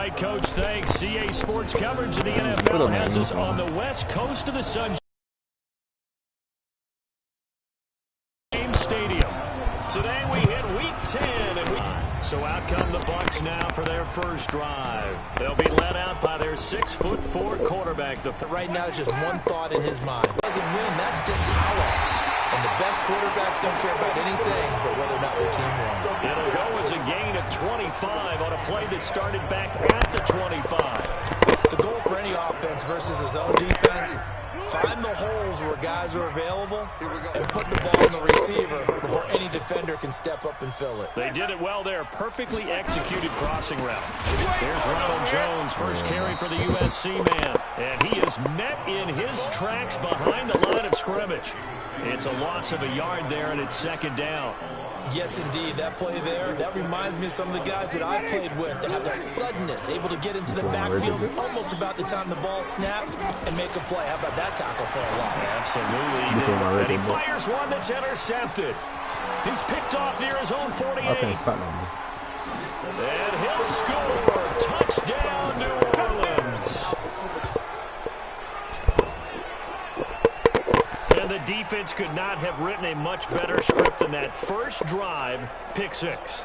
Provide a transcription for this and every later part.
right, Coach. Thanks. CA Sports coverage of the NFL has us on the west coast of the Sunshine Stadium. Today we hit Week 10. So out come the Bucs now for their first drive. They'll be led out by their 6'4" quarterback. Right now, just one thought in his mind. Doesn't win, that's just how. And the best quarterbacks don't care about anything but whether or not their team won. It'll go as a gain of 25 on a play that started back at the 25. The goal for any offense versus his own defense, find the holes where guys are available and put the ball in the receiver before any defender can step up and fill it. They did it well there. Perfectly executed crossing route. There's Ronald Jones, first carry for the USC man. And he is met in his tracks behind the line of scrimmage. It's a loss of a yard there, and it's second down. Yes, indeed. That play there, that reminds me of some of the guys that I played with that have that suddenness, able to get into the backfield almost about the time the ball snapped and make a play. How about that tackle for a loss? Absolutely. And he fires one that's intercepted. He's picked off near his own 48. And he'll score. Touchdown, New Orleans. And the defense could not have written a much better script than that first drive, pick six.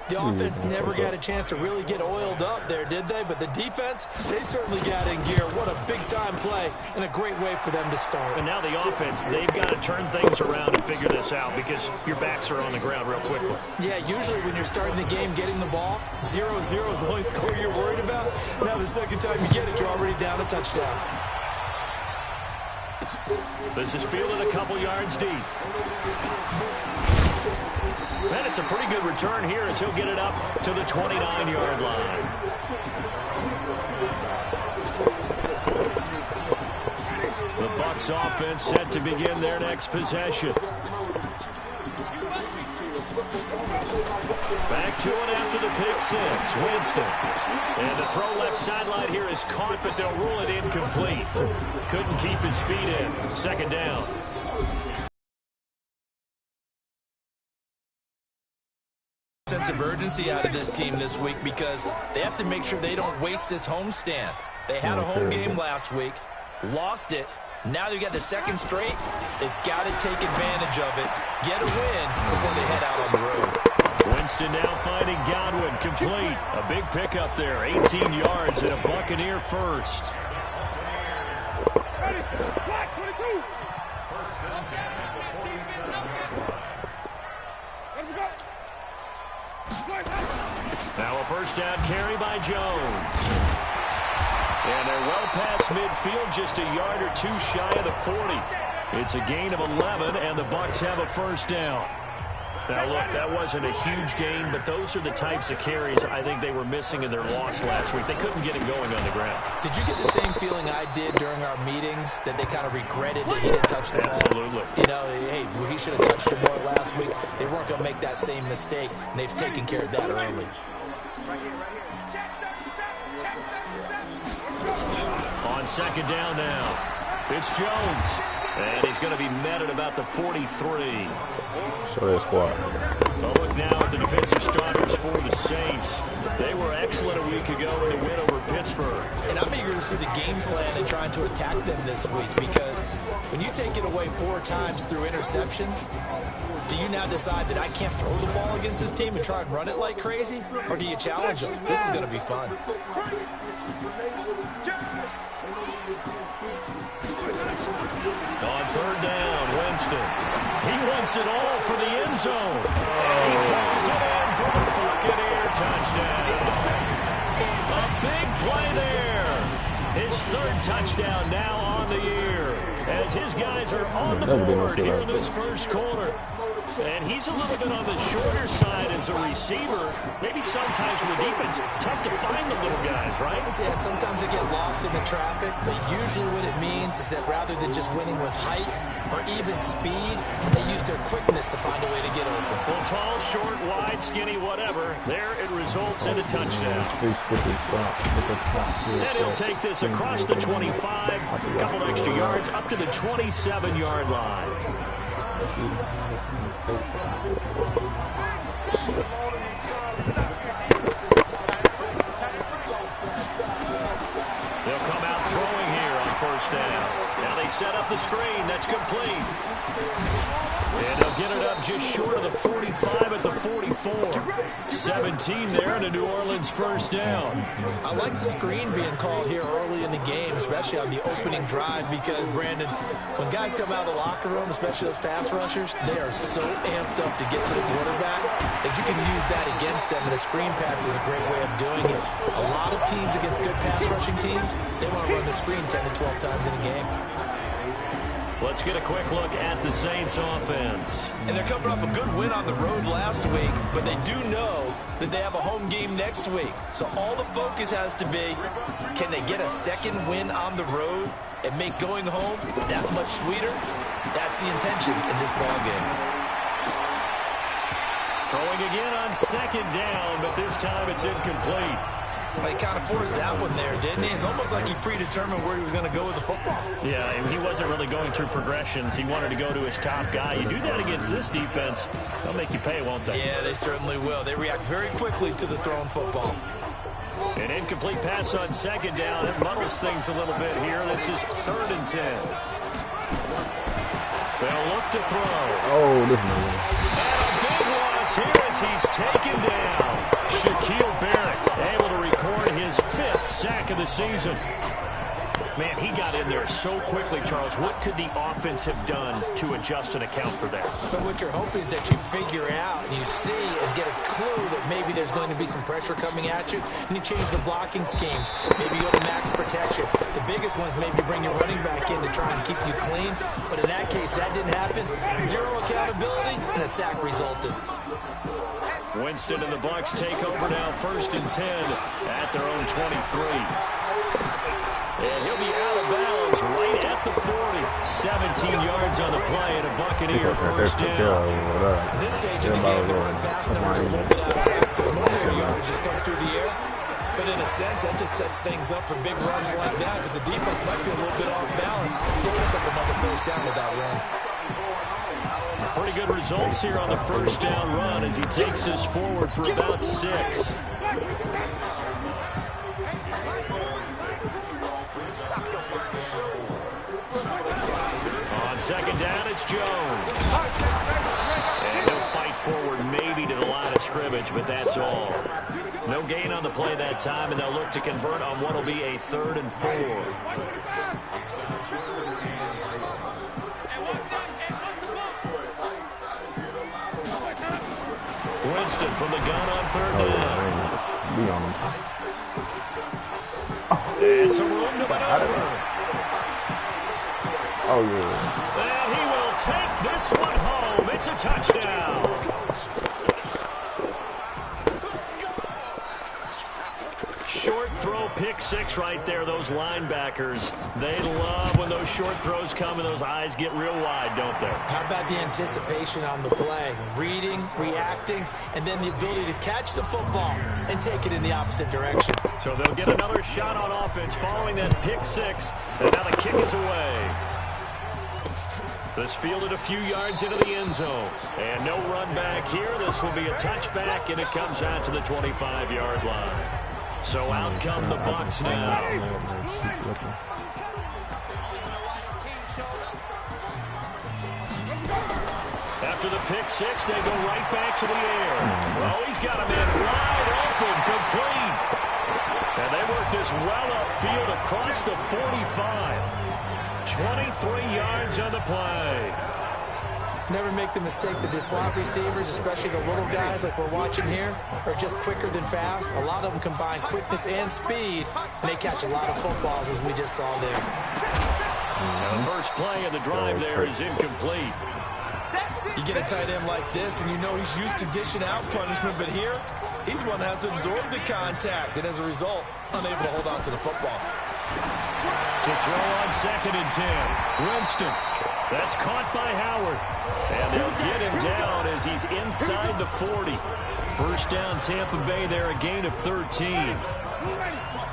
The offense never got a chance to really get oiled up there, did they? But the defense, they certainly got in gear. What a big-time play and a great way for them to start. And now the offense, they've got to turn things around and figure this out because your backs are on the ground real quickly. Yeah, usually when you're starting the game getting the ball, 0-0 is the only score you're worried about. Now the second time you get it, you're already down a touchdown. This is fielded a couple yards deep. And it's a pretty good return here as he'll get it up to the 29-yard line. The Bucs offense set to begin their next possession. Back to it after the pick six. Winston. And the throw left sideline here is caught, but they'll rule it incomplete. Couldn't keep his feet in. Second down. Sense of urgency out of this team this week because they have to make sure they don't waste this homestand. They had a home game last week, lost it. Now they've got the second straight. They've got to take advantage of it, get a win before they head out on the road. Winston now finding Godwin complete. A big pickup there, 18 yards and a Buccaneer first. Now a first down carry by Jones. And they're well past midfield, just a yard or two shy of the 40. It's a gain of 11, and the Bucs have a first down. Now, look, that wasn't a huge gain, but those are the types of carries I think they were missing in their loss last week. They couldn't get him going on the ground. Did you get the same feeling I did during our meetings, that they kind of regretted that he didn't touch the ball? Absolutely. You know, hey, he should have touched it more last week. They weren't going to make that same mistake, and they've taken care of that early. On second down now, it's Jones. And he's going to be met at about the 43. Show their squad. Well, look now at the defensive starters for the Saints. They were excellent a week ago in the win over Pittsburgh. And I'm eager to see the game plan and trying to attack them this week because when you take it away 4 times through interceptions, do you now decide that I can't throw the ball against this team and try and run it like crazy? Or do you challenge them? This is going to be fun. On third down, Winston. He wants it all for the end zone. And he pulls it in for the Buccaneer touchdown. A big play there. His third touchdown now on the year as his guys are on the board here in this first quarter. And he's a little bit on the shorter side as a receiver. Maybe sometimes for the defense, tough to find the little guys, right? Yeah, sometimes they get lost in the traffic, but usually what it means is that rather than just winning with height or even speed, they use their quickness to find a way to get open. Well, tall, short, wide, skinny, whatever, there it results in a touchdown. And he'll take this across the 25, a couple extra yards, up to the 27-yard line. They set up the screen. That's complete. And they'll get it up just short of the 45 at the 44. 17 there and a New Orleans first down. I like the screen being called here early in the game, especially on the opening drive, because, Brandon, when guys come out of the locker room, especially those pass rushers, they are so amped up to get to the quarterback that you can use that against them, and a screen pass is a great way of doing it. A lot of teams against good pass rushing teams, they want to run the screen 10 to 12 times in a game. Let's get a quick look at the Saints offense. And they're coming off a good win on the road last week, but they do know that they have a home game next week. So all the focus has to be, can they get a second win on the road and make going home that much sweeter? That's the intention in this ballgame. Throwing again on second down, but this time it's incomplete. He kind of forced that one there, didn't he? It's almost like he predetermined where he was going to go with the football. Yeah, and he wasn't really going through progressions. He wanted to go to his top guy. You do that against this defense, they'll make you pay, won't they? Yeah, they certainly will. They react very quickly to the thrown football. An incomplete pass on second down. It muddles things a little bit here. This is 3rd and 10. They'll look to throw. Oh, this one. And a big loss here as he's taken down. Shaquille Barrett able to record his 5th sack of the season. Man, he got in there so quickly, Charles. What could the offense have done to adjust and account for that? But what you're hoping is that you figure out and you see and get a clue that maybe there's going to be some pressure coming at you, and you change the blocking schemes. Maybe go to max protection. The biggest ones maybe bring your running back in to try and keep you clean. But in that case, that didn't happen. Zero accountability, and a sack resulted. Winston and the Bucs take over now, 1st and 10 at their own 23. And he'll be out of bounds right at the 40. 17 yards on the play and a Buccaneer first down. At this stage of the game, the run pass numbers are a little bit out of whack because most of the yardage just come through the air. But in a sense, that just sets things up for big runs like that because the defense might be a little bit off balance. He picked up another first down with that run. Pretty good results here on the first down run as he takes us forward for about 6. On second down, it's Jones. And he'll fight forward maybe to the line of scrimmage, but that's all. No gain on the play that time, and they'll look to convert on what will be a 3rd and 4. Winston from the gun on 3rd down. And some room to maneuver. Oh, yeah. And he will take this one home. It's a touchdown. Short throw, pick 6 right there. Those linebackers, they love when those short throws come and those eyes get real wide, don't they? How about the anticipation on the play? Reading, reacting, and then the ability to catch the football and take it in the opposite direction. So they'll get another shot on offense following that pick 6, and now the kick is away. This fielded a few yards into the end zone. And no run back here. This will be a touchback, and it comes out to the 25-yard line. So out come the Bucs now. After the pick 6, they go right back to the air. Oh, he's got a man wide open, complete. And they work this well upfield across the 45. 23 yards on the play. Never make the mistake that the slot receivers, especially the little guys like we're watching here, are just quicker than fast. A lot of them combine quickness and speed, and they catch a lot of footballs, as we just saw there. Now the first play of the drive there is incomplete. You get a tight end like this, and you know he's used to dishing out punishment, but here, he's the one that has to absorb the contact, and as a result, unable to hold on to the football. To throw on 2nd and 10. Winston. That's caught by Howard. And they'll get him down as he's inside the 40. First down, Tampa Bay there, a gain of 13.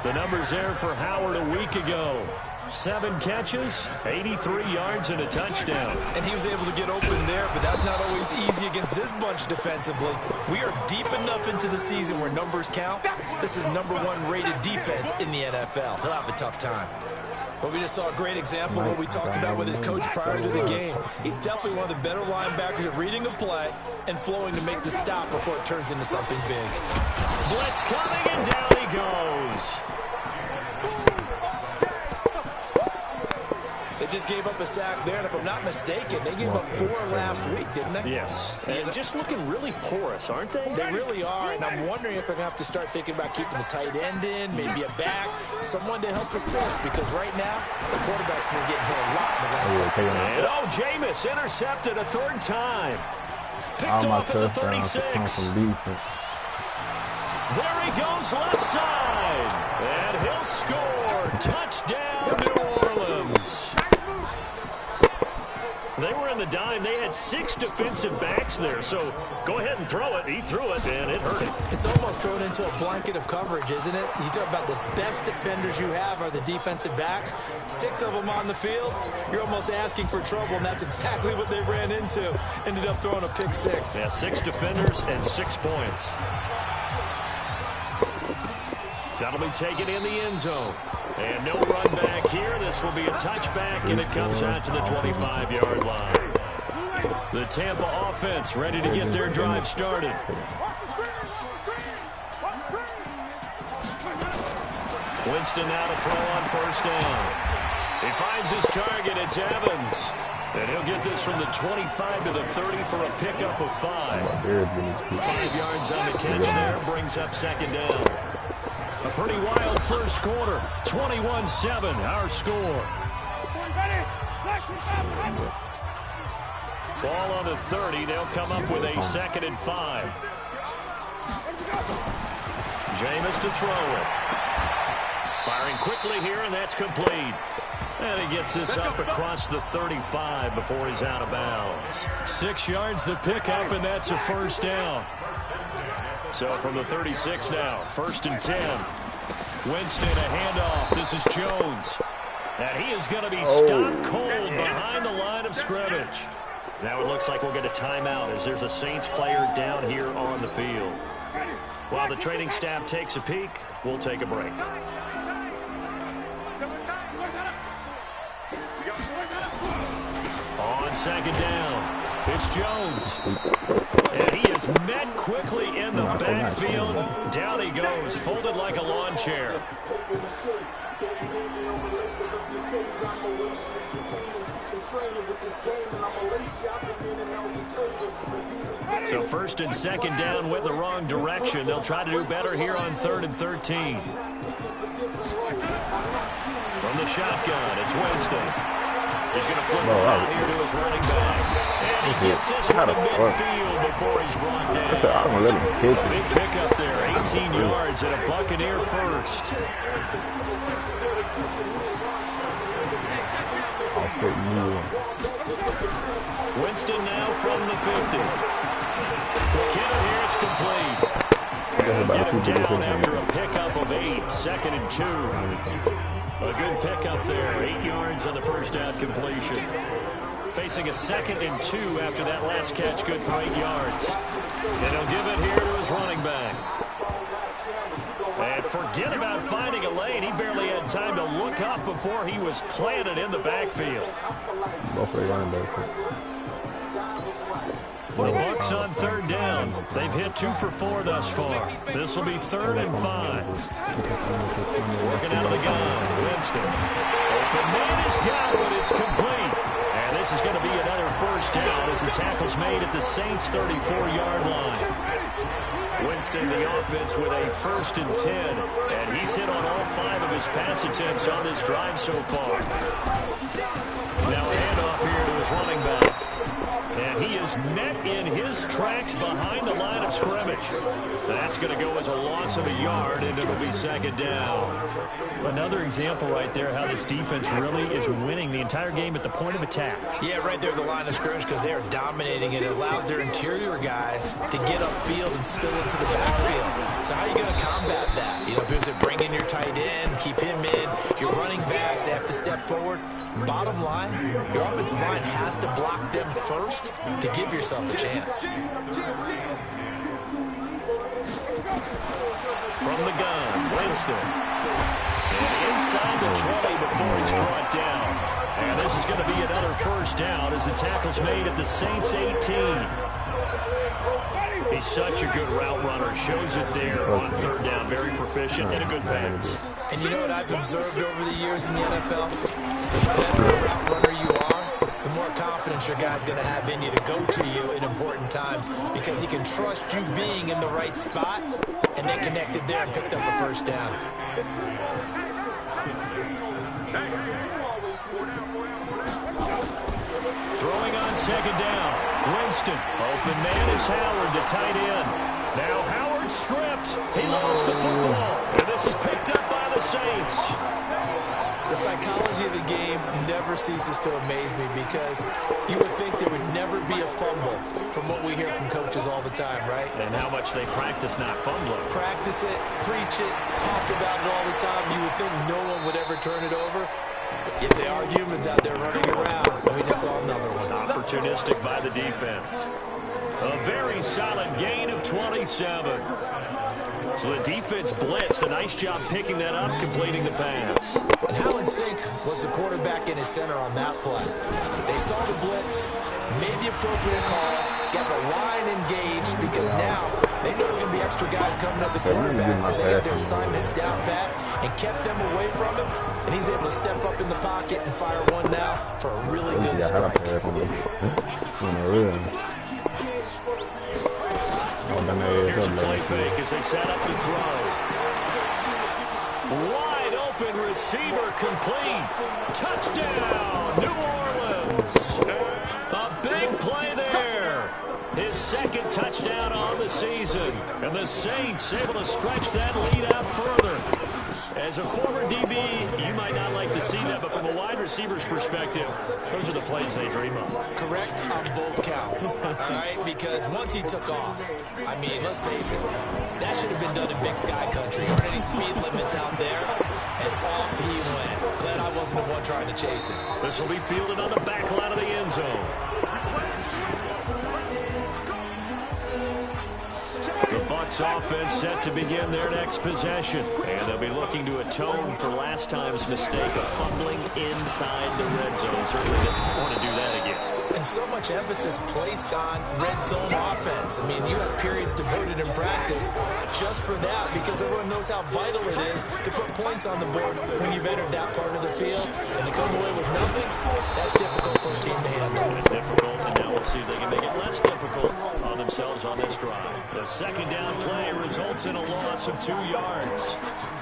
The numbers there for Howard a week ago. 7 catches, 83 yards, and a touchdown. And he was able to get open there, but that's not always easy against this bunch defensively. We are deep enough into the season where numbers count. This is #1 rated defense in the NFL. He'll have a tough time. Well, we just saw a great example of what we talked about with his coach prior to the game. He's definitely one of the better linebackers at reading a play and flowing to make the stop before it turns into something big. Blitz coming, and down he goes. They just gave up a sack there, and if I'm not mistaken, they gave up 4 last week, didn't they? Yes. And just looking really porous, aren't they? They really are, and I'm wondering if they're going to have to start thinking about keeping the tight end in, maybe a back, someone to help assist, because right now, the quarterback's been getting hit a lot in the last couple. And Jameis intercepted a 3rd time. Picked off at the 36. There he goes left side. And he'll score. Touchdown, New Orleans. They were in the dime. They had 6 defensive backs there. So go ahead and throw it. He threw it, and it hurt him. It's almost thrown into a blanket of coverage, isn't it? You talk about the best defenders you have are the defensive backs. 6 of them on the field. You're almost asking for trouble, and that's exactly what they ran into. Ended up throwing a pick 6. Yeah, 6 defenders and 6 points. That'll be taken in the end zone. And no run back here. This will be a touchback, and it comes out to the 25-yard line. The Tampa offense ready to get their drive started. Winston now to throw on 1st down. He finds his target. It's Evans. And he'll get this from the 25 to the 30 for a pickup of 5. 5 yards on the catch there. Brings up 2nd down. A pretty wild first quarter. 21-7, our score. Ball on the 30. They'll come up with a 2nd and 5. Jameis to throw it. Firing quickly here, and that's complete. And he gets this up across the 35 before he's out of bounds. 6 yards the pickup, and that's a 1st down. So from the 36 now, 1st and 10. Winston, a handoff. This is Jones. And he is going to be stopped cold behind the line of scrimmage. Now it looks like we'll get a timeout as there's a Saints player down here on the field. While the training staff takes a peek, we'll take a break. On 2nd down, it's Jones. And he is met quickly in the backfield. Down he goes, folded like a lawn chair. So 1st and 2nd down went the wrong direction. They'll try to do better here on 3rd and 13. From the shotgun, it's Winston. He's going to flip it out here to his running back. And he gets this one to midfield before he's brought down. Big pickup there, 18 yards and a Buccaneer first. Winston now from the 50. McKinnon here, it's complete. Get him down after a pickup of 8, 2nd and 2. A good pickup there, 8 yards on the 1st down completion. Facing a 2nd and 2 after that last catch, good for 8 yards. And he'll give it here to his running back. And forget about finding a lane. He barely had time to look up before he was planted in the backfield. The Bucs on 3rd down. They've hit 2 for 4 thus far. This will be 3rd and 5. Working out of the gun. Winston. Open man has got it. It's complete. And this is going to be another 1st down as the tackle's made at the Saints' 34-yard line. Winston, the offense, with a 1st and 10. And he's hit on all 5 of his pass attempts on this drive so far. Now a handoff here to his running back. And he is met in his tracks behind the line of scrimmage. That's going to go as a loss of a yard, and it'll be 2nd down. Another example right there how this defense really is winning the entire game at the point of attack. Yeah, right there at the line of scrimmage because they are dominating it. It allows their interior guys to get upfield and spill into the backfield. So how are you going to combat that? You know, because they bring in your tight end, keep him in. Your running backs, they have to step forward. Bottom line, your offensive line has to block them first to give yourself a chance. From the gun, Winston. Inside the 20 before he's brought down. And this is going to be another first down as the tackle's made at the Saints 18. He's such a good route runner. Shows it there on third down. Very proficient and a good pass. And you know what I've observed over the years in the NFL? The better route runner you are, the more confidence your guy's going to have in you to go to you in important times because he can trust you being in the right spot, and they connected there and picked up a first down. Throwing on second down. Winston. Open man is Howard, the tight end. Now Howard stripped. He lost the football. And this is picked up by the Saints. The psychology of the game never ceases to amaze me because you would think there would never be a fumble from what we hear from coaches all the time, right? And how much they practice not fumbling. Practice it, preach it, talk about it all the time. You would think no one would ever turn it over. Yet they are humans out there running around. And we just saw another one. Opportunistic by the defense. A very solid gain of 27. So the defense blitzed. A nice job picking that up, completing the pass. And how in sync was the quarterback in his center on that play? They saw the blitz, made the appropriate calls, got the line engaged because now they know there are going to be extra guys coming up the quarterback, so they got their assignments down pat and kept them away from him. And he's able to step up in the pocket and fire one now for a really good strike. Here's a play fake as they set up to throw. Wide open receiver complete. Touchdown, New Orleans. A big play there. His second touchdown on the season. And the Saints able to stretch that lead out further. As a former DB, you might not like to see that, but from a wide receiver's perspective, those are the plays they dream of. Correct on both counts, all right? Because once he took off, I mean, let's face it, that should have been done in Big Sky Country. There aren't any speed limits out there, and off he went. Glad I wasn't the one trying to chase it. This will be fielded on the back line of the end zone. The Bucs offense set to begin their next possession. And they'll be looking to atone for last time's mistake of fumbling inside the red zone. Certainly didn't want to do that again. And so much emphasis placed on red zone offense. I mean, you have periods devoted in practice just for that because everyone knows how vital it is to put points on the board when you've entered that part of the field. And to come away with nothing, that's difficult for a team to handle. Difficult, and now we'll see if they can make it less difficult on themselves on this drive. The second down play results in a loss of 2 yards.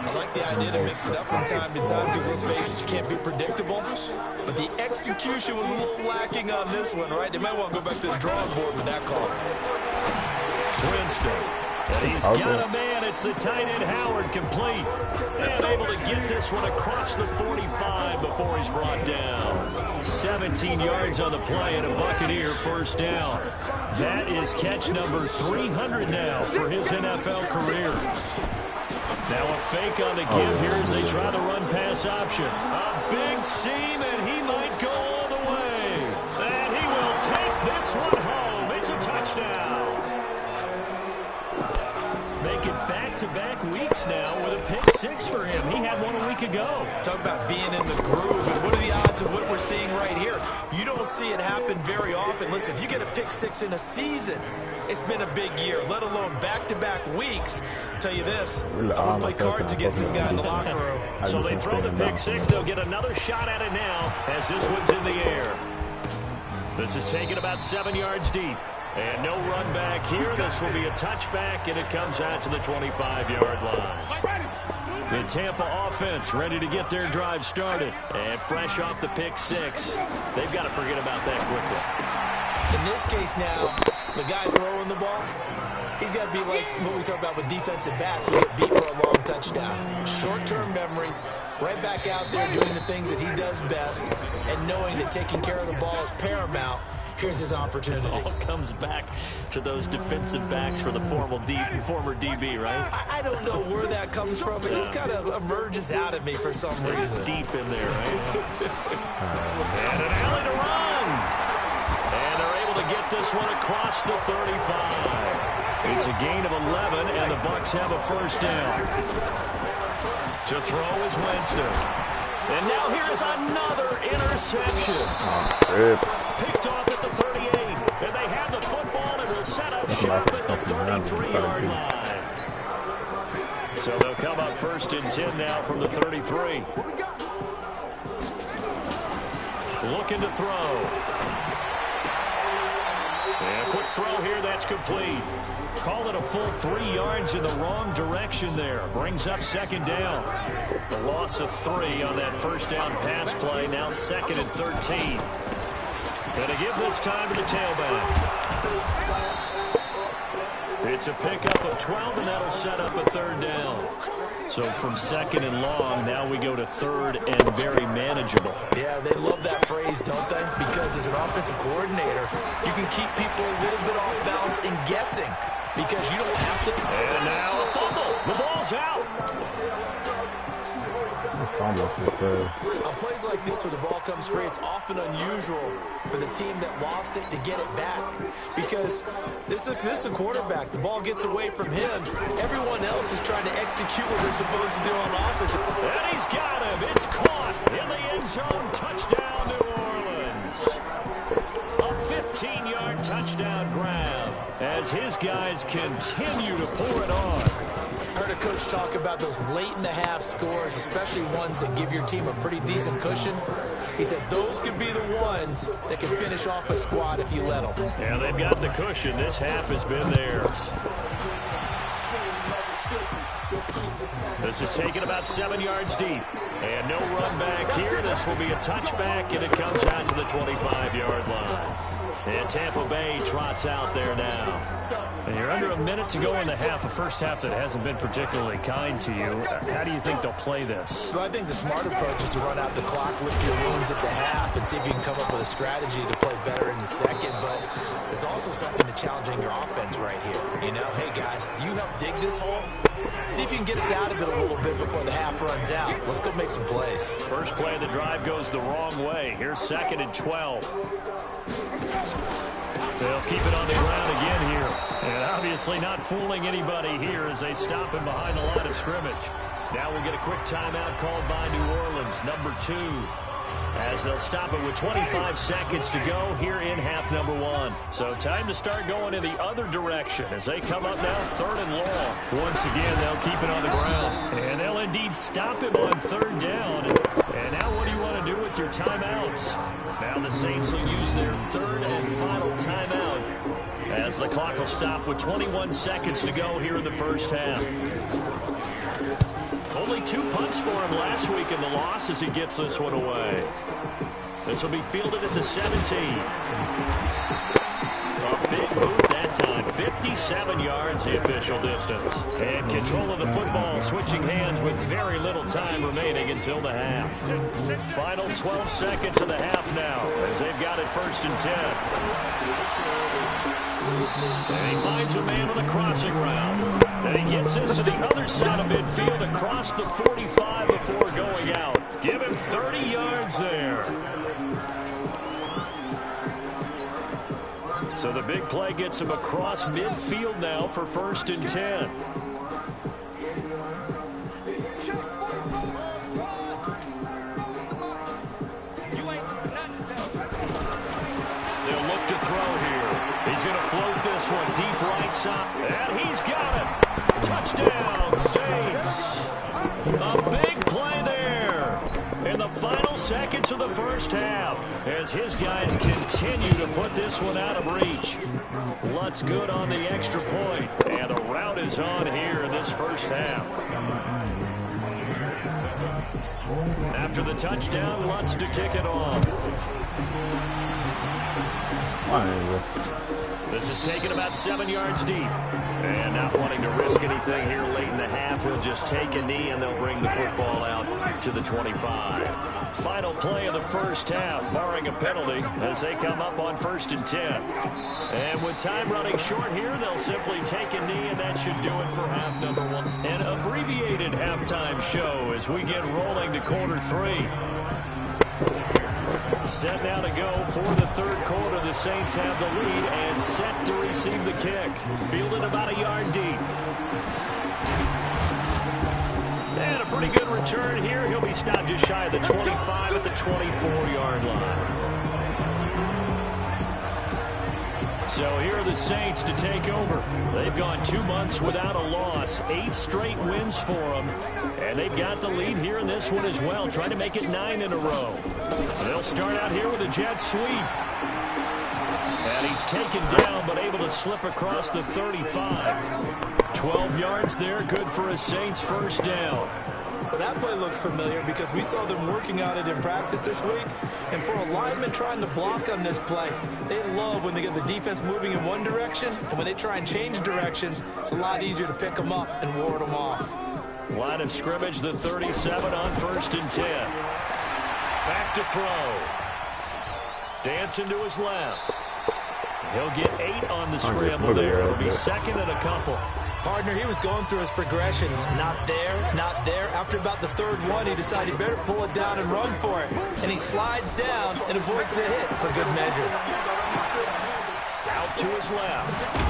I like the idea to mix it up from time to time because let's face it, you can't be predictable. But the execution was a little lacking on this one, right? They might want to go back to the drawing board with that call. Winston. And he's got a man. It's the tight end Howard complete. And able to get this one across the 45 before he's brought down. 17 yards on the play and a Buccaneer first down. That is catch number 300 now for his NFL career. Now a fake on the give here as they try the run-pass option. A big seam, and he might go all the way. And he will take this one home. It's a touchdown. Make it back-to-back weeks now with a pick six for him. He had one a week ago. Talk about being in the groove, and what are the odds of what we're seeing right here? You don't see it happen very often. Listen, if you get a pick six in a season, it's been a big year, let alone back-to-back weeks. I'll tell you this, I'm going to play cards against this guy in the locker room. So they throw the pick six. They'll get another shot at it now as this one's in the air. This is taken about 7 yards deep. And no run back here. This will be a touchback, and it comes out to the 25-yard line. The Tampa offense ready to get their drive started. And fresh off the pick six, they've got to forget about that quickly. In this case now, the guy throwing the ball, he's got to be like what we talk about with defensive backs who get beat for a long touchdown. Short-term memory, right back out there doing the things that he does best, and knowing that taking care of the ball is paramount. Here's his opportunity. It all comes back to those defensive backs for the former DB, right? I don't know where that comes from. It just kind of emerges out of me for some reason. It's deep in there, right? And an alley to run. And they're able to get this one across the 35. It's a gain of 11, and the Bucs have a first down. To throw is Winston. And now here is another interception. Picked off at the 38. And they have the football and will set up shop at the 33-yard line. So they'll come up 1st and 10 now from the 33. Looking to throw. And a quick throw here, that's complete. Call it a full 3 yards in the wrong direction there. Brings up 2nd down. The loss of 3 on that 1st down pass play. Now 2nd and 13. Going to give this time to the tailback. It's a pickup of 12, and that'll set up a 3rd down. So from 2nd and long, now we go to 3rd and very manageable. Yeah, they love that phrase, don't they? Because as an offensive coordinator, you can keep people a little bit off balance and guessing because you don't have to. And now a fumble. The ball's out. On plays like this where the ball comes free, it's often unusual for the team that lost it to get it back because this is a quarterback. The ball gets away from him. Everyone else is trying to execute what they're supposed to do on offense. And he's got him. It's caught in the end zone. Touchdown, New Orleans. A 15-yard touchdown grab as his guys continue to pour it on. I heard a coach talk about those late-in-the-half scores, especially ones that give your team a pretty decent cushion. He said those could be the ones that can finish off a squad if you let them. Yeah, they've got the cushion. This half has been theirs. This is taken about 7 yards deep. And no run back here. This will be a touchback, and it comes out to the 25-yard line. And Tampa Bay trots out there now. And you're under a minute to go in the half, a first half that hasn't been particularly kind to you. How do you think they'll play this? Well, I think the smart approach is to run out the clock, lick your wounds at the half, and see if you can come up with a strategy to play better in the second. But there's also something to challenging your offense right here. You know, hey, guys, you help dig this hole. See if you can get us out of it a little bit before the half runs out. Let's go make some plays. First play of the drive goes the wrong way. Here's 2nd and 12. They'll keep it on the ground again here. And obviously not fooling anybody here as they stop him behind the line of scrimmage. Now we'll get a quick timeout called by New Orleans, number 2. As they'll stop it with 25 seconds to go here in half number 1. So time to start going in the other direction as they come up now 3rd and long. Once again, they'll keep it on the ground. And they'll indeed stop him on 3rd down. And now what do you want to do with your timeouts? Now the Saints will use their 3rd and final timeout as the clock will stop with 21 seconds to go here in the first half. Only 2 punts for him last week in the loss as he gets this one away. This will be fielded at the 17. A big move that time. 57 yards the official distance. And control of the football switching hands with very little time remaining until the half. Final 12 seconds of the half now as they've got it 1st and 10. And he finds a man on the crossing route. And he gets this to the other side of midfield across the 45 before going out. Give him 30 yards there. So the big play gets him across midfield now for 1st and 10. They'll look to throw here. He's going to float this one deep right side. And he's got it. Touchdown, Saints. A big play there in the final seconds of the first half as his guys continue to put this one out of reach. Lutz good on the extra point, and the rout is on here in this first half. After the touchdown, Lutz to kick it off. This is taken about 7 yards deep. And not wanting to risk anything here late in the half, he'll just take a knee and they'll bring the football out to the 25. Final play of the first half, barring a penalty, as they come up on 1st and 10. And with time running short here, they'll simply take a knee, and that should do it for half number 1. An abbreviated halftime show as we get rolling to quarter 3. Set now to go for the 3rd quarter. The Saints have the lead and set to receive the kick. Fielded about a yard deep. And a pretty good return here. He'll be stopped just shy of the 25 at the 24-yard line. So here are the Saints to take over. They've gone 2 months without a loss, 8 straight wins for them. And they've got the lead here in this one as well, trying to make it 9 in a row. They'll start out here with a jet sweep. And he's taken down, but able to slip across the 35. 12 yards there, good for a Saints first down. Well, that play looks familiar because we saw them working on it in practice this week. And for a lineman trying to block on this play, they love when they get the defense moving in one direction. And when they try and change directions, it's a lot easier to pick them up and ward them off. Line of scrimmage, the 37 on 1st and 10. Back to throw. Dancing to his left. He'll get 8 on the scramble there. It'll be 2nd and a couple. Partner, he was going through his progressions. Not there, not there. After about the 3rd one, he decided he better pull it down and run for it. And he slides down and avoids the hit for good measure. Out to his left.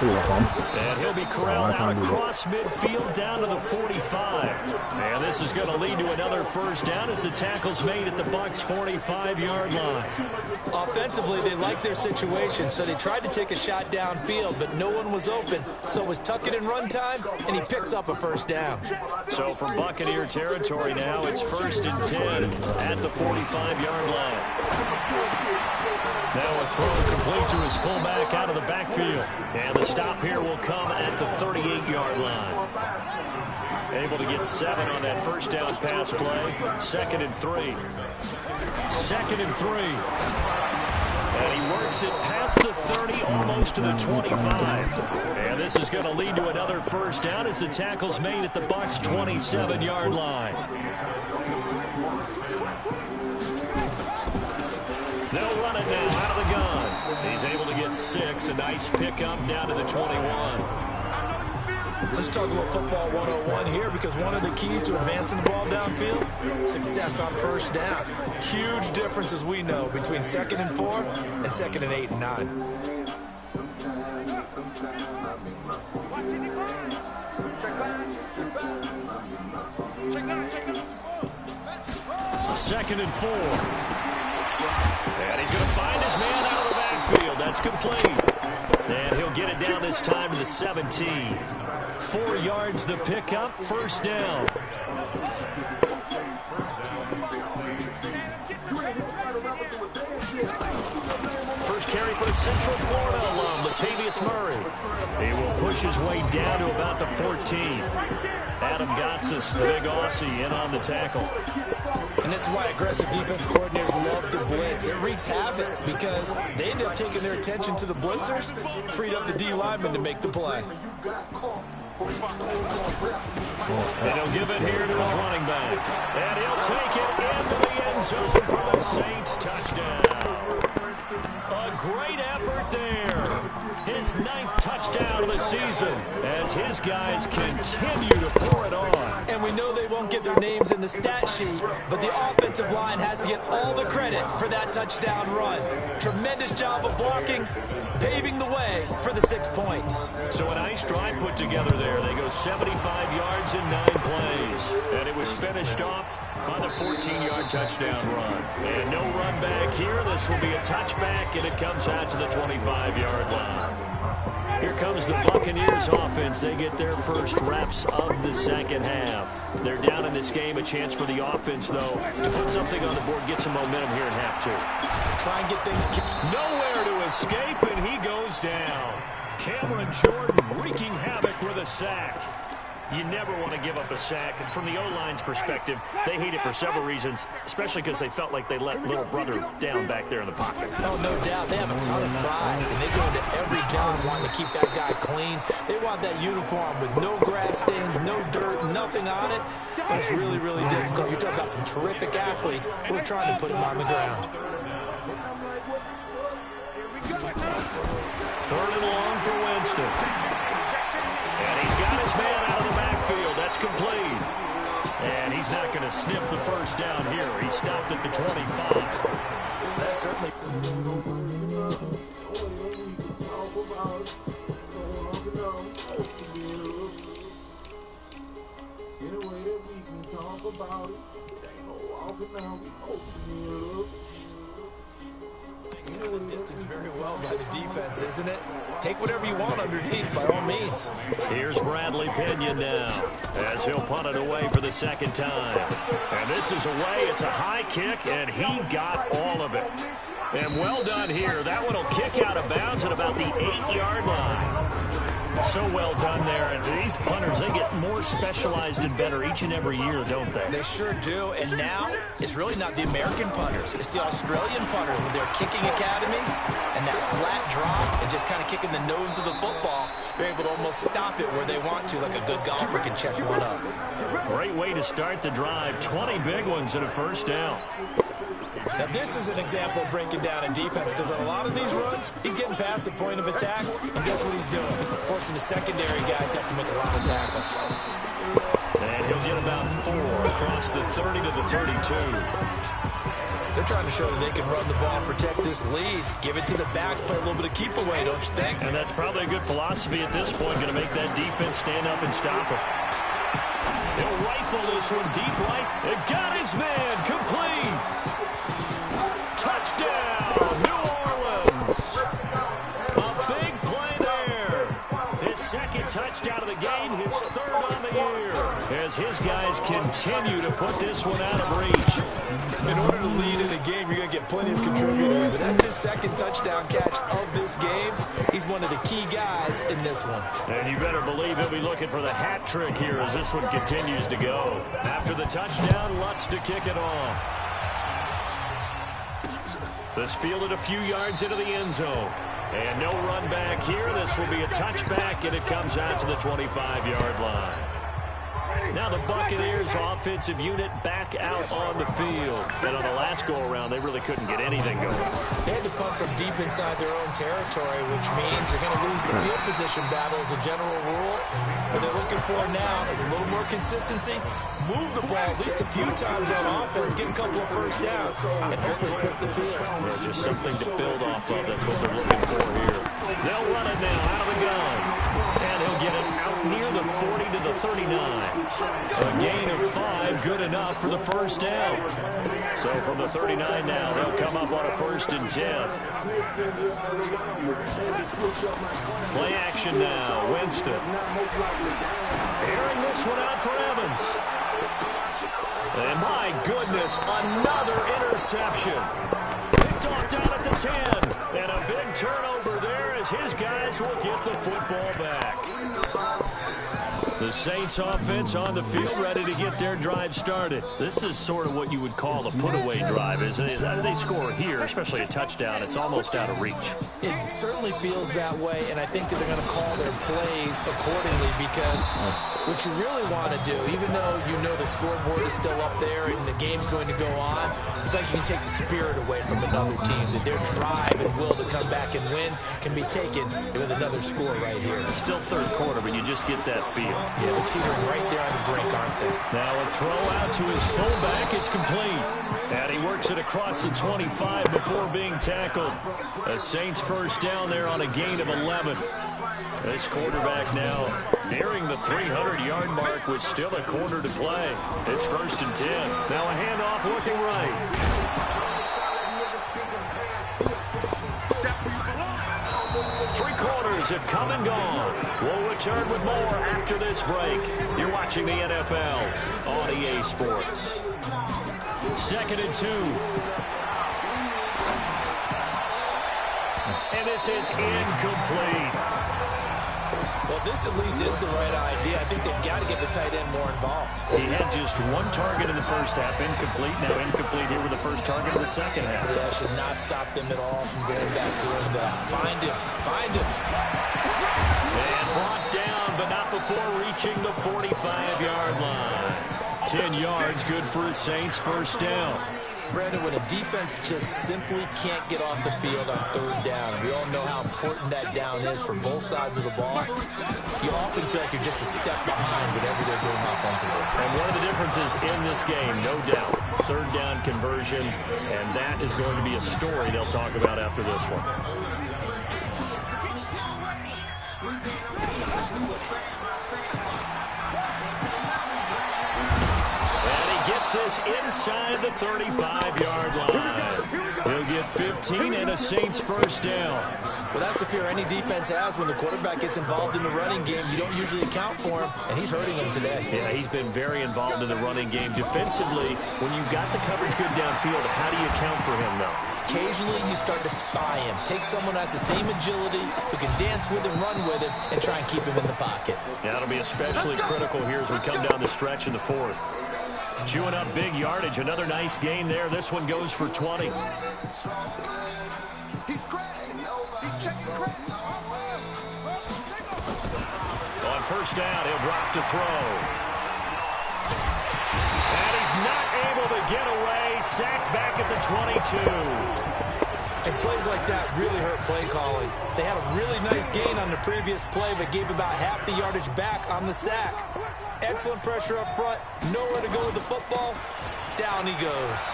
And he'll be corralled out across midfield down to the 45. And this is going to lead to another first down as the tackle's made at the Bucs' 45-yard line. Offensively, they liked their situation, so they tried to take a shot downfield, but no one was open. So it was tuck it in run time, and he picks up a first down. So from Buccaneer territory now, it's 1st and 10 at the 45-yard line. Now a throw complete to his fullback out of the backfield. And the stop here will come at the 38-yard line. Able to get 7 on that first down pass play. 2nd and 3. 2nd and 3. And he works it past the 30, almost to the 25. And this is going to lead to another first down as the tackle's made at the Bucs' 27-yard line. They'll run it now out of the gun. He's able to get 6. A nice pickup down to the 21. Let's talk a little football 101 here, because one of the keys to advancing the ball downfield, success on first down. Huge difference, as we know, between 2nd and 4 and 2nd and 8 and 9. Second and 4. And he's going to find his man out of the backfield. That's complete. And he'll get it down this time to the 17. 4 yards the pickup, first down. First carry for the Central Florida alum, Latavius Murray. He will push his way down to about the 14. Adam Gotsis, the big Aussie, in on the tackle. And this is why aggressive defense coordinators love to blitz. It wreaks havoc because they end up taking their attention to the blitzers, freed up the D lineman to make the play. And he'll give it here to his running back. And he'll take it into the end zone for the Saints touchdown. A great effort there. His 9th touchdown of the season as his guys continue to pour it on. And we know they won't get their names in the stat sheet, but the offensive line has to get all the credit for that touchdown run. Tremendous job of blocking, paving the way for the 6 points. So a nice drive put together there. They go 75 yards in 9 plays. And it was finished off on the 14-yard touchdown run. And no run back here. This will be a touchback, and it comes out to the 25-yard line. Here comes the Buccaneers offense. They get their first reps of the second half. They're down in this game. A chance for the offense, though, to put something on the board, get some momentum here in half 2. Try and get things... Nowhere to escape, and he goes down. Cameron Jordan wreaking havoc with a sack. You never want to give up a sack. And from the O-line's perspective, they hate it for several reasons, especially because they felt like they let little brother down back there in the pocket. Oh, no doubt. They have a ton of pride, and they go into every job wanting to keep that guy clean. They want that uniform with no grass stains, no dirt, nothing on it. But it's really, really difficult. You're talking about some terrific athletes who are trying to put him on the ground. 3rd and long for Winston. And he's got his man out of the backfield. That's complete. And he's not going to sniff the first down here. He stopped at the 25. That certainly... Distance very well by the defense, isn't it? Take whatever you want underneath, by all means. Here's Bradley Pinion now, as he'll punt it away for the second time. And this is away. It's a high kick, and he got all of it. And well done here. That one will kick out of bounds at about the 8-yard line. So well done there. And these punters, they get more specialized and better each and every year, don't they? They sure do. And now it's really not the American punters. It's the Australian punters with their kicking academies and that flat drop and just kind of kicking the nose of the football. They're able to almost stop it where they want to, like a good golfer can check one up. Great way to start the drive. 20 big ones and a first down. Now, this is an example of breaking down in defense because on a lot of these runs, he's getting past the point of attack, and guess what he's doing? Forcing the secondary guys to have to make a lot of tackles. And he'll get about 4 across the 30 to the 32. They're trying to show that they can run the ball and protect this lead. Give it to the backs, play a little bit of keep away, don't you think? And that's probably a good philosophy at this point, going to make that defense stand up and stop him. He'll rifle this one deep right. It got his man complete. Touchdown, New Orleans. A big play there. His second touchdown of the game, his third on the year. As his guys continue to put this one out of reach. In order to lead in a game, you're going to get plenty of contributors. But that's his second touchdown catch of this game. He's one of the key guys in this one. And you better believe he'll be looking for the hat trick here as this one continues to go. After the touchdown, Lutz to kick it off. This fielded a few yards into the end zone. And no run back here. This will be a touchback, and it comes out to the 25-yard line. Now the Buccaneers offensive unit back out on the field. And on the last go-around, they really couldn't get anything going. They had to punt from deep inside their own territory, which means they're going to lose the field position battle as a general rule. What they're looking for now is a little more consistency. Move the ball at least a few times on offense, get a couple of first downs, and hopefully flip the field. Yeah, just something to build off of. That's what they're looking for here. They'll run it now out of the gun. And he'll get it out near the 40 to the 39. A gain of 5, good enough for the first down. So from the 39 now, they'll come up on a 1st and 10. Play action now, Winston. Airing this one out for Evans. And my goodness, another interception. Picked off down at the 10. And a big turnover there as his guys will get the football back. The Saints offense on the field ready to get their drive started. This is sort of what you would call a put-away drive. They score here, especially a touchdown. It's almost out of reach. It certainly feels that way, and I think that they're going to call their plays accordingly because what you really want to do, even though you know the scoreboard is still up there and the game's going to go on, I think you can take the spirit away from another team, that their drive and will to come back and win can be taken with another score right here. It's still third quarter, but you just get that feel. Yeah, they're teetering right there on the brink, aren't they? Now a throw out to his fullback is complete. And he works it across the 25 before being tackled. A Saints first down there on a gain of 11. This quarterback now nearing the 300-yard mark with still a quarter to play. It's 1st and 10. Now a handoff looking right. Three quarters have come and gone. We'll return with more after this break. You're watching the NFL on EA Sports. 2nd and 2. And this is incomplete. Well, this at least is the right idea. I think they've got to get the tight end more involved. He had just one target in the first half, incomplete. Now incomplete here with the first target in the second half. Yeah, should not stop them at all from going back to him. Find him. And brought down, but not before reaching the 45-yard line. 10 yards, good for the Saints, first down. Brandon, when a defense just simply can't get off the field on 3rd down, and we all know how important that down is for both sides of the ball, you often feel like you're just a step behind whatever they're doing offensively. And one of the differences in this game, no doubt, 3rd down conversion, and that is going to be a story they'll talk about after this one. And this inside the 35-yard line. He'll get 15 and a Saints first down. Well, that's the fear any defense has when the quarterback gets involved in the running game. You don't usually account for him, and he's hurting him today. Yeah, he's been very involved in the running game. Defensively, when you've got the coverage good downfield, how do you account for him, though? Occasionally, you start to spy him. Take someone that's the same agility, who can dance with him, run with him, and try and keep him in the pocket. Yeah, it'll be especially critical here as we come down the stretch in the fourth. Chewing up big yardage. Another nice gain there. This one goes for 20. He's checking crack. On first down, he'll drop to throw. And he's not able to get away. Sacked back at the 22. And plays like that really hurt play calling. They had a really nice gain on the previous play, but gave about half the yardage back on the sack. Excellent pressure up front. Nowhere to go with the football. Down he goes.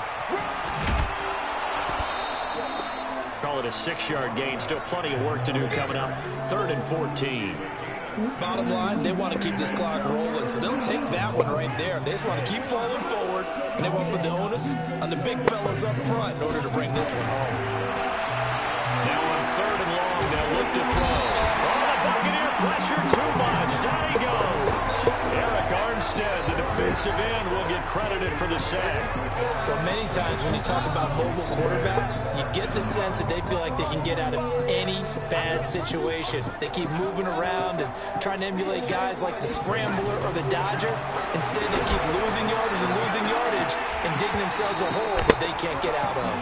Call it a 6-yard gain. Still plenty of work to do coming up. 3rd and 14. Bottom line, they want to keep this clock rolling, so they'll take that one right there. They just want to keep falling forward, and they want to put the onus on the big fellas up front in order to bring this one home. Now on 3rd and long, they'll look to throw. Oh, the Buccaneer pressure too much. Down he goes. Eric Armstead, the defensive end, will get credited for the sack. Well, many times when you talk about mobile quarterbacks, you get the sense that they feel like they can get out of any bad situation. They keep moving around and trying to emulate guys like the Scrambler or the Dodger. Instead, they keep losing yardage and digging themselves a hole that they can't get out of.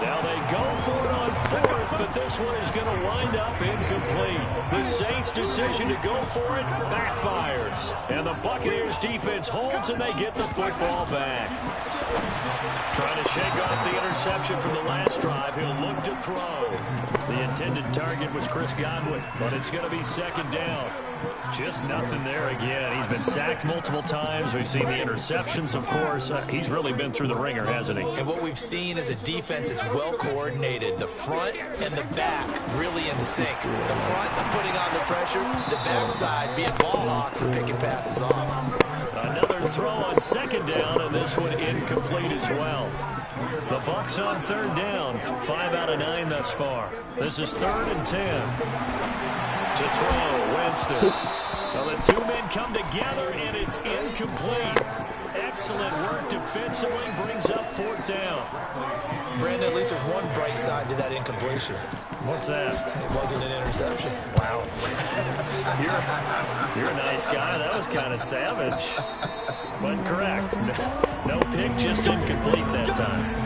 Now they go for it on 4th, but this one is going to wind up incomplete. The Saints' decision to go for it backfires. And the Buccaneers defense holds and they get the football back. Trying to shake off the interception from the last drive. He'll look to throw. The intended target was Chris Godwin, but it's going to be 2nd down. Just nothing there again. He's been sacked multiple times. We've seen the interceptions, of course. He's really been through the ringer, hasn't he? And what we've seen is a defense that's well coordinated. The front and the back really in sync. The front putting on the pressure, the backside being ball hawks and picking passes off. Another throw on 2nd down, and this one incomplete as well. The Bucs on 3rd down. 5 out of 9 thus far. This is 3rd and 10. To throw, Winston. Well, the two men come together, and it's incomplete. Excellent work defensively, brings up 4th down. Brandon, at least there's one bright side to that incompletion. What's that? It wasn't an interception. Wow. You're a nice guy. That was kind of savage. But correct. No pick, just incomplete that time.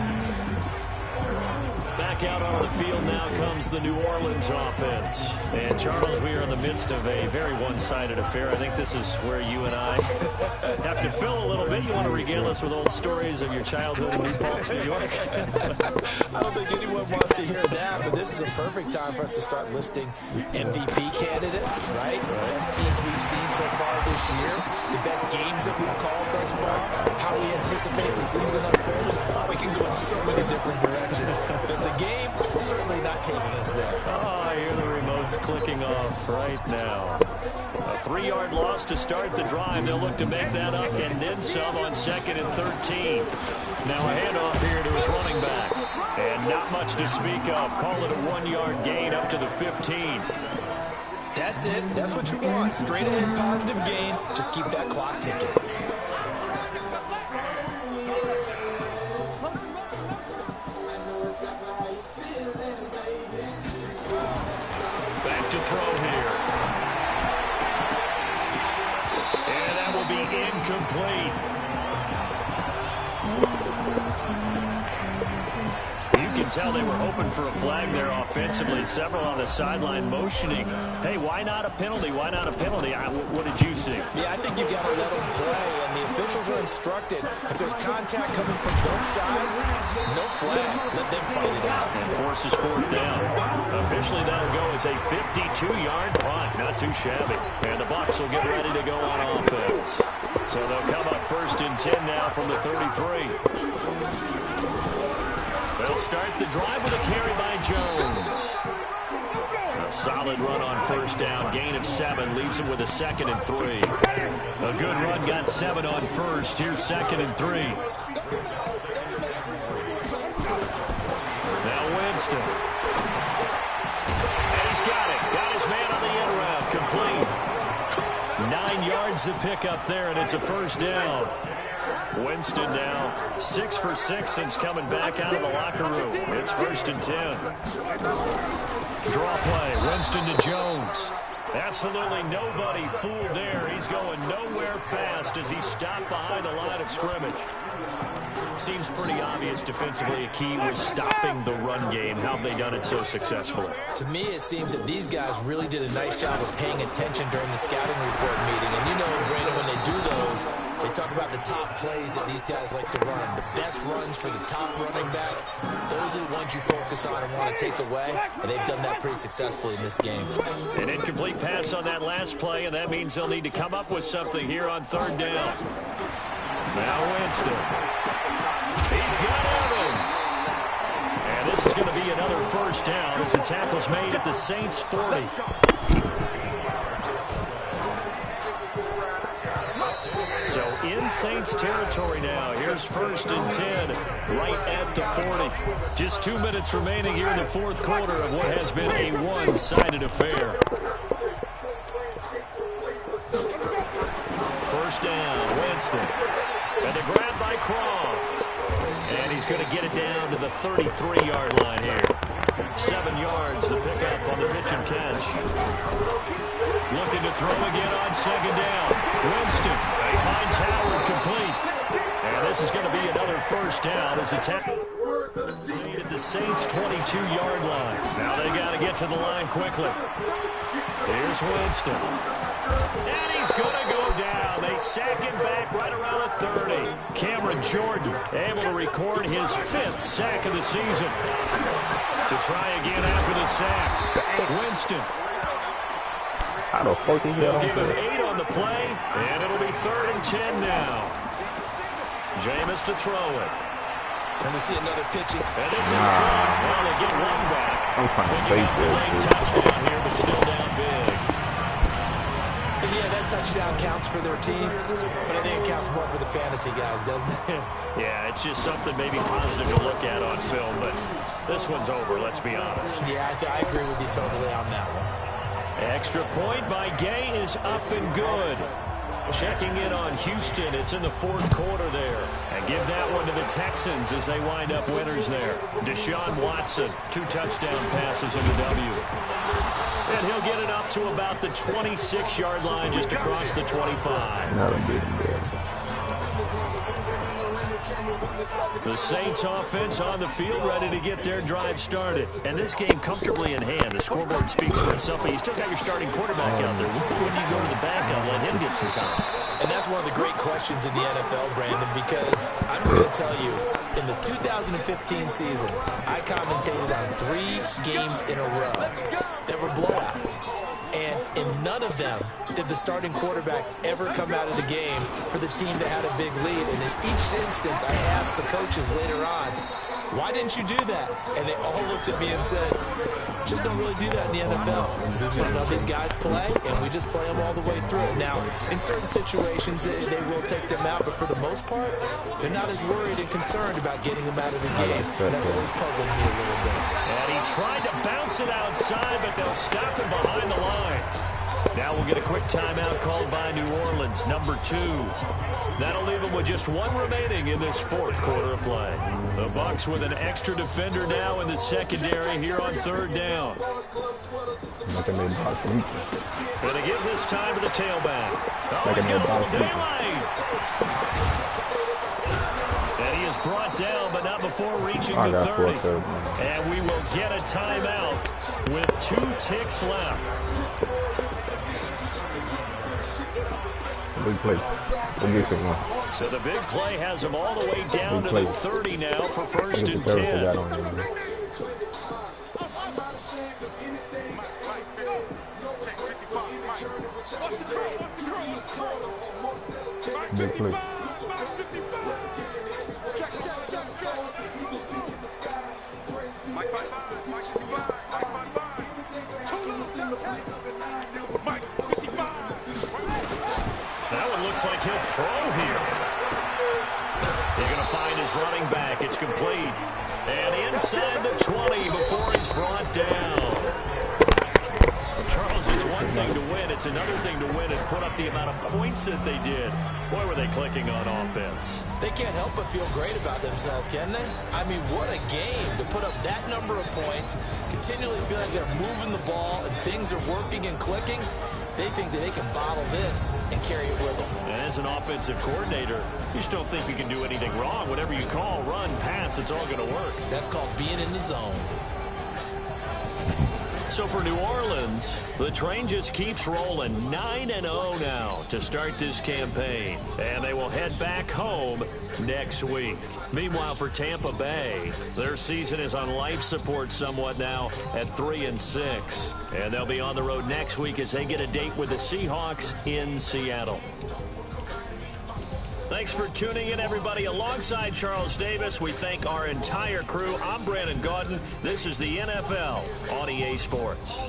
Back out on the field now comes the New Orleans offense. And, Charles, we are in the midst of a very one-sided affair. I think this is where you and I have to fill a little bit. You want to regale us with old stories of your childhood in New Paltz, New York? I don't think anyone wants to hear that, but this is a perfect time for us to start listing MVP candidates, right? The best teams we've seen so far this year, the best games that we've called thus far, how we anticipate the season unfolding. We can go in so many different directions because the game is certainly not taking us there. Oh, I hear the remote's clicking off right now. A 3-yard loss to start the drive. They'll look to make that up and then some on 2nd and 13. Now a handoff here to his running back. And not much to speak of. Call it a 1-yard gain up to the 15. That's it. That's what you want. Straight ahead positive gain. Just keep that clock ticking. Back to throw here. And that will be incomplete. You can tell they were hoping for a flag there offensively. Several on the sideline motioning. Hey, why not a penalty? Why not a penalty? What did you see? Yeah, I think you've got to let them play, and the officials are instructed. If there's contact coming from both sides, no flag. Let them fight it out. And forces 4th down. Officially, that'll go as a 52-yard punt. Not too shabby. And the Bucs will get ready to go on offense. So they'll come up 1st and 10 now from the 33. They'll start the drive with a carry by Jones. A solid run on 1st down. Gain of 7 leaves him with a 2nd and 3. A good run got 7 on 1st. Here's 2nd and 3. Now Winston. And he's got it. Got his man on the end route. Complete. 9 yards to pick up there, and it's a first down. Winston now 6 for 6 since coming back out of the locker room. It's 1st and 10. Draw play. Winston to Jones. Absolutely nobody fooled there. He's going nowhere fast as he stopped behind the line of scrimmage. Seems pretty obvious defensively. A key was stopping the run game. How have they done it so successfully? To me, it seems that these guys really did a nice job of paying attention during the scouting report meeting. And you know, Brandon, when they do those, they talk about the top plays that these guys like to run. The best runs for the top running back. Those are the ones you focus on and want to take away. And they've done that pretty successfully in this game. An incomplete pass on that last play, and that means they'll need to come up with something here on 3rd down. Now Winston. He's got Evans. And this is going to be another first down as the tackle's made at the Saints' 40. So in Saints territory now. Here's 1st and 10 right at the 40. Just 2 minutes remaining here in the 4th quarter of what has been a one-sided affair. First down, Winston. And the grab by Croft. And he's going to get it down to the 33-yard line here. 7 yards the pickup on the pitch and catch. Looking to throw again on 2nd down. Winston finds Howard complete. And this is going to be another first down as the tackle at the Saints' 22-yard line. Now they got to get to the line quickly. Here's Winston. And he's going to go down. They sack him back right around the 30. Cameron Jordan able to record his 5th sack of the season. To try again after the sack. Winston. How the fuck he They'll give him 8 on the play, and it'll be 3rd and 10 now. Jameis to throw it. And we see another pitching. And this is good. Well, they get one back. I'm trying to Picking bait up a late this. touchdown here, but still down big. And yeah, that touchdown counts for their team, but I think it counts more for the fantasy guys, doesn't it? Yeah, it's just something maybe positive to look at on film, but this one's over, let's be honest. Yeah, I agree with you totally on that one. Extra point by Gay is up and good. Checking in on Houston. It's in the 4th quarter there. And give that one to the Texans as they wind up winners there. Deshaun Watson, 2 touchdown passes in the W. And he'll get it up to about the 26-yard line just across the 25. Not a big deal. The Saints offense on the field ready to get their drive started. And this game comfortably in hand. The scoreboard speaks for itself, but you still got your starting quarterback out there. When you go to the backup, let him get some time. And that's one of the great questions in the NFL, Brandon, because I'm just going to tell you, in the 2015 season, I commentated on 3 games in a row that were blowouts. And in none of them did the starting quarterback ever come out of the game for the team that had a big lead. And in each instance, I asked the coaches later on, why didn't you do that? And they all looked at me and said, just don't really do that in the NFL. You know, these guys play, and we just play them all the way through. Now, in certain situations, they will take them out, but for the most part, they're not as worried and concerned about getting them out of the game. And that's always puzzled me a little bit. And he tried to bounce it outside, but they'll stop him behind the line. Now we'll get a quick timeout called by New Orleans, number 2. That'll leave them with just 1 remaining in this 4th quarter of play. The Bucs with an extra defender now in the secondary here on 3rd down. Going to give this time to the tailback. Oh, he's got a little daylight. And he is brought down, but not before reaching the 30. And we will get a timeout with 2 ticks left. Big play. So the big play has them all the way down to the 30 now for 1st and 10. Big play. That one looks like he'll throw here. He's going to find his his running back. It's complete. And inside the 20 before he's brought down. Charles, it's one thing to win. It's another thing to win and put up the amount of points that they did. Boy, were they clicking on offense. They can't help but feel great about themselves, can they? I mean, what a game to put up that number of points, continually feel like they're moving the ball and things are working and clicking. They think that they can bottle this and carry it with them. And as an offensive coordinator, you just don't think you can do anything wrong. Whatever you call, run, pass, it's all going to work. That's called being in the zone. So for New Orleans, the train just keeps rolling 9-0 now to start this campaign. And they will head back home next week. Meanwhile, for Tampa Bay, their season is on life support somewhat now at 3-6. And they'll be on the road next week as they get a date with the Seahawks in Seattle. Thanks for tuning in, everybody. Alongside Charles Davis, we thank our entire crew. I'm Brandon Gaudin. This is the NFL on EA Sports.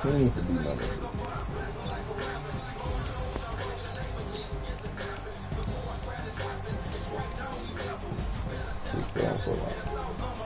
Seems to be number 2. He's going for one.